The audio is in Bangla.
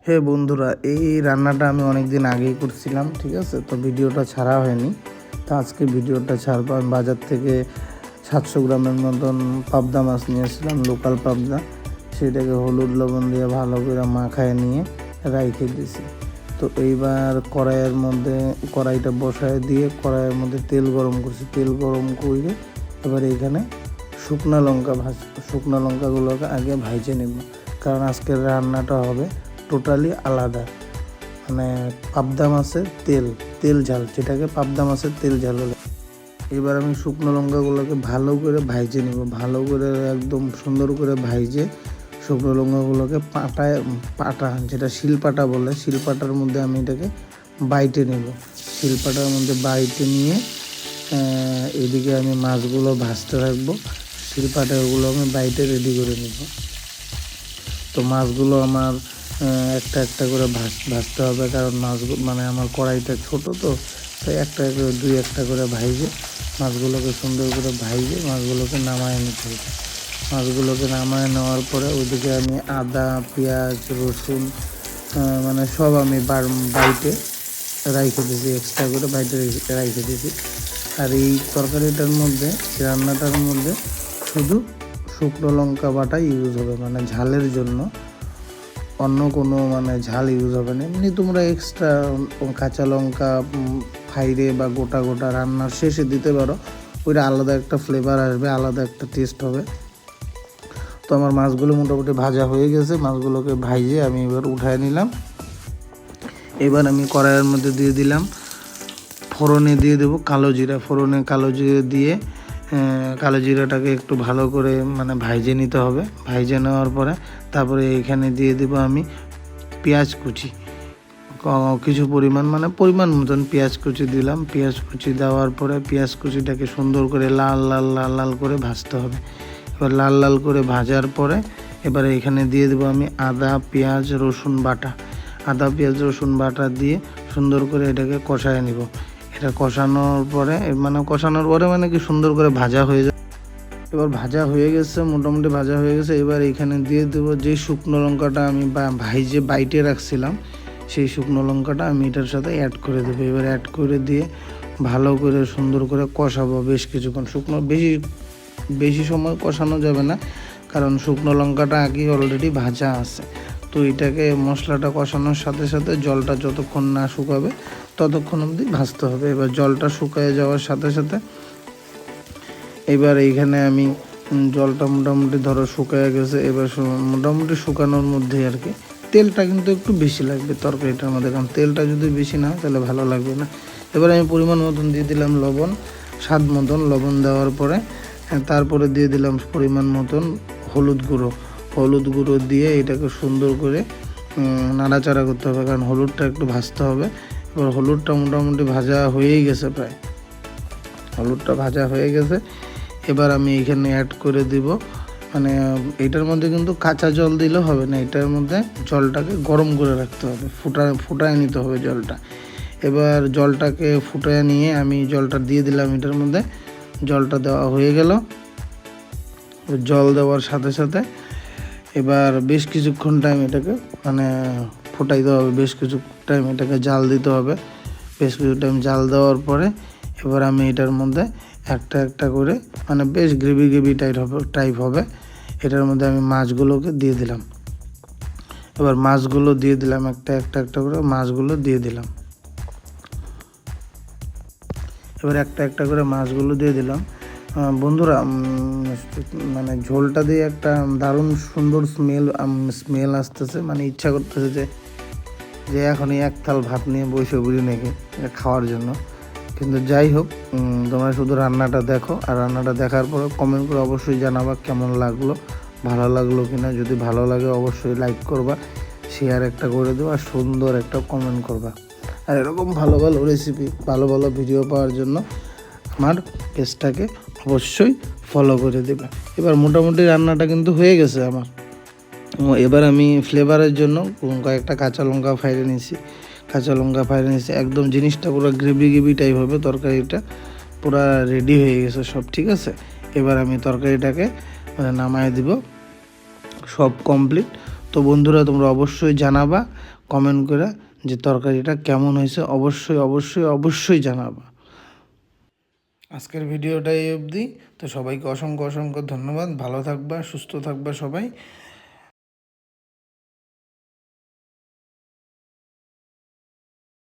হে বন্ধুরা, এই রান্নাটা আমি অনেক দিন আগেই করছিলাম, ঠিক আছে। তো ভিডিওটা ছাড়া হয়নি, তো আজকে ভিডিওটা ছাড়বো। আমি বাজার থেকে 700 গ্রামের মতন পাবদা মাছ নিয়েছিলাম, লোকাল পাবদা। সেটাকে হলুদ লবণ দিয়ে ভালো করে মাখায় নিয়ে রাইখে দিয়েছি। তো এইবার কড়াইটা বসায় দিয়ে কড়াইয়ের মধ্যে তেল গরম করছি। তেল গরম করে এবার এইখানে শুকনো লঙ্কাগুলোকে আগে ভাইজে নেব, কারণ আজকের রান্নাটা হবে টোটালি আলাদা। মানে পাবদা মাছের তেল ঝাল, যেটাকে পাবদা মাছের তেল ঝাল বলে। এবার আমি শুকনো লঙ্কাগুলোকে ভালো করে ভাইজে নেব, ভালো করে একদম সুন্দর করে ভাইজে শুকনো লঙ্কাগুলোকে পাটা যেটা শিলপাটা বলে, শিলপাটার মধ্যে আমি এটাকে বাইটে নেব। শিলপাটার মধ্যে বাইটে নিয়ে এদিকে আমি মাছগুলো ভাজতে থাকবো। শিলপাটাগুলো আমি বাইটে রেডি করে নেব। তো মাছগুলো আমার একটা একটা করে ভাজতে হবে, কারণ মাছগুলো মানে আমার কড়াইটা ছোট, তো তাই দুই একটা করে ভাইজে মাছগুলোকে সুন্দর করে ভাইজে মাছগুলোকে নামায় নিতে হবে। মাছগুলোকে নামায় নেওয়ার পরে ওইদিকে আমি আদা, পেঁয়াজ, রসুন মানে সব আমি বাইটে রাইখে দিয়েছি, এক্সট্রা করে বাইটে রাইখে দিয়েছি। আর এই তরকারিটার মধ্যে, রান্নাটার মধ্যে শুধু শুকনো লঙ্কা বাটা ইউজ হবে, মানে ঝালের জন্য। অন্য কোনো মানে ঝাল ইউজ হবে না। এমনি তোমরা এক্সট্রা কাঁচা লঙ্কা ফাইরে বা গোটা গোটা রান্নার শেষে দিতে পারো, ওইটা আলাদা একটা ফ্লেভার আসবে, আলাদা একটা টেস্ট হবে। তো আমার মাছগুলো মোটামুটি ভাজা হয়ে গেছে, মাছগুলোকে ভাইজে আমি এবার উঠায় নিলাম। এবার আমি কড়াইয়ের মধ্যে দিয়ে দিলাম, ফোড়নে দিয়ে দেবো কালো জিরা। ফোড়নে কালো জিরা দিয়ে কালো জিরাটাকে একটু ভালো করে মানে ভাইজে নিতে হবে। ভাইজে নেওয়ার পরে তারপরে এখানে দিয়ে দেবো আমি পেঁয়াজ কুচি, কিছু পরিমাণ মানে পরিমাণ মতন পেঁয়াজ কুচি দিলাম। পেঁয়াজ কুচি দেওয়ার পরে পেঁয়াজ কুচিটাকে সুন্দর করে লাল লাল লাল লাল করে ভাজতে হবে। এবার লাল লাল করে ভাজার পরে এবারে এখানে দিয়ে দেবো আমি আদা, পেঁয়াজ, রসুন বাটা। আদা, পেঁয়াজ, রসুন বাটা দিয়ে সুন্দর করে এটাকে কষায় নিব। এটা কষানোর পরে মানে কি সুন্দর করে ভাজা হয়ে যায়। এবার ভাজা হয়ে গেছে, মোটামুটি ভাজা হয়ে গেছে। এবার এখানে দিয়ে দেবো যে শুকনো লঙ্কাটা আমি ভাইজে বাইটে রাখছিলাম, সেই শুকনো লঙ্কাটা আমি এটার সাথে অ্যাড করে দেবো। এবার অ্যাড করে দিয়ে ভালো করে সুন্দর করে কষাবো বেশ কিছুক্ষণ। বেশি সময় কষানো যাবে না, কারণ শুকনো লঙ্কাটা আগেই অলরেডি ভাজা আছে। তো এটাকে মশলাটা কষানোর সাথে সাথে জলটা যতক্ষণ না শুকাবে ততক্ষণ অবধি ভাজতে হবে। এবার জলটা শুকিয়ে যাওয়ার সাথে সাথে এবার এইখানে আমি জলটা মোটামুটি ধরো শুকিয়ে গেছে। এবার মোটামুটি শুকানোর মধ্যে আর কি তেলটা কিন্তু একটু বেশি লাগবে তরকারিটার মধ্যে, কারণ তেলটা যদি বেশি না তাহলে ভালো লাগবে না। এবার আমি পরিমাণ মতন দিয়ে দিলাম লবণ, স্বাদ মতন লবণ দেওয়ার পরে তারপরে দিয়ে দিলাম পরিমাণ মতন হলুদ গুঁড়ো দিয়ে এটাকে সুন্দর করে নাড়াচাড়া করতে হবে, কারণ হলুদটা একটু ভাজতে হবে। এবার হলুদটা মোটামুটি ভাজা হয়েই গেছে, প্রায় হলুদটা ভাজা হয়ে গেছে। এবার আমি এইখানে অ্যাড করে দিব, মানে এটার মধ্যে কিন্তু কাঁচা জল দিলে হবে না, এটার মধ্যে জলটাকে গরম করে রাখতে হবে, ফুটায় নিতে হবে জলটা। এবার জলটাকে ফুটায় নিয়ে আমি জলটা দিয়ে দিলাম এটার মধ্যে। জলটা দেওয়া হয়ে গেল। জল দেওয়ার সাথে সাথে এবার বেশ কিছুক্ষণ টাইম এটাকে মানে ফুটাইতে হবে, বেশ কিছু টাইম এটাকে জাল দিতে হবে। বেশ কিছু টাইম জাল দেওয়ার পরে এবার আমি এটার মধ্যে একটা একটা করে মানে বেশ গ্রেভি টাইপ হবে। এটার মধ্যে আমি মাছগুলোকে দিয়ে দিলাম। এবার মাছগুলো দিয়ে দিলাম, একটা করে মাছগুলো দিয়ে দিলাম। এবার একটা করে মাছগুলো দিয়ে দিলাম। বন্ধুরা, মানে ঝোলটা দিয়ে একটা দারুণ সুন্দর স্মেল আসতেছে, মানে ইচ্ছা করতেছে যে এখনই এক থাল ভাত নিয়ে বসে বুঝি নাকি খাওয়ার জন্য। কিন্তু যাই হোক, তোমরা শুধু রান্নাটা দেখো, আর রান্নাটা দেখার পরে কমেন্ট করে অবশ্যই জানাবা কেমন লাগলো, ভালো লাগলো কিনা। যদি ভালো লাগে অবশ্যই লাইক করবা, শেয়ার একটা করে দেবো, আর সুন্দর একটা কমেন্ট করবা। আর এরকম ভালো ভালো রেসিপি, ভালো ভালো ভিডিও পাওয়ার জন্য আমার পেজটাকে অবশ্যই ফলো করে দেবে। এবার মোটামুটি রান্নাটা কিন্তু হয়ে গেছে আমার। এবার আমি ফ্লেভারের জন্য কয়েকটা কাঁচা লঙ্কা ফাইরে নিয়েছি। একদম জিনিসটা পুরো গ্রেভি টাইপ হবে, তরকারিটা পুরো রেডি হয়ে গেছে সব, ঠিক আছে। এবার আমি তরকারিটাকে নামায় দিব, সব কমপ্লিট। তো বন্ধুরা তোমরা অবশ্যই জানাবা কমেন্ট করে যে তরকারিটা কেমন হয়েছে, অবশ্যই অবশ্যই অবশ্যই জানাবা। আজকের ভিডিওটা এই অবধি। তো সবাইকে অসংখ্য অসংখ্য ধন্যবাদ। ভালো থাকবা, সুস্থ থাকবা সবাই।